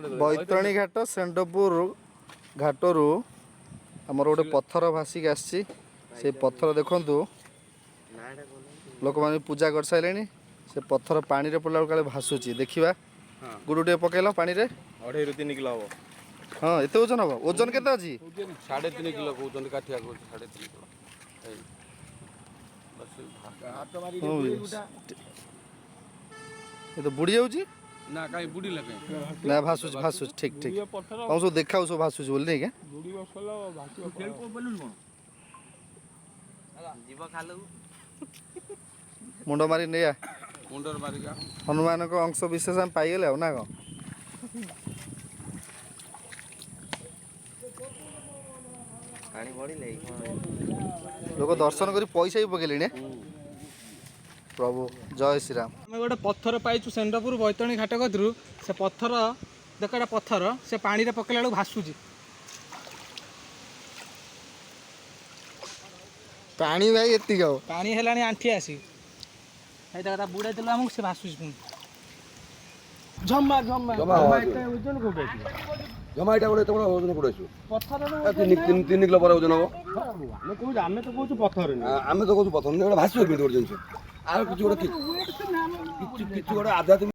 बैतरणी घाट सेंडपुर घाटरू आमर गोटे पत्थर भासिक आसी से पत्थर देखु लोक मैंने पूजा कर सारे से पत्थर पानी रे पड़ला काले भासुची देखा गुड़े पकेल पानी रे 2.5 ରୁ 3 किलो हम। हाँ एत ओजन हम ओजन के 3.5 किलो कहते काठिया 3.5 किलो ये तो बुड़ी जाऊँ ना कहीं बुड़ी लगे ना भासुच भासुच ठीक ठीक हम सब देखा सब भासुच बोल नहीं क्या मुंड मारी नहीं मुंडर मारिका हनुमान को अंश विशेष हम पाइगले ना कौन लोक दर्शन कर पैसा भी पकेले प्रभु जय श्री राम आम गोटे पत्थर पाइचु सेंडपुर बैतरणी घाट कतरू से पत्थर देख पत्थर से पानी रे पकेला बेलू भासुची पानी भाई एति पानी है आंठी आसी बुड़े देलु आमको से भासुची पुणी झम्मा झम्मा ओजन को जमा एटा गोटे तबड़ा ओजन कोडे छु पत्थर 3 किलो पर ओजन हो आमे तो कहू पत्थर आमे तो कहू पत्थर ने भासियो के जिंस आ किछु गोटे आध्यात्मिक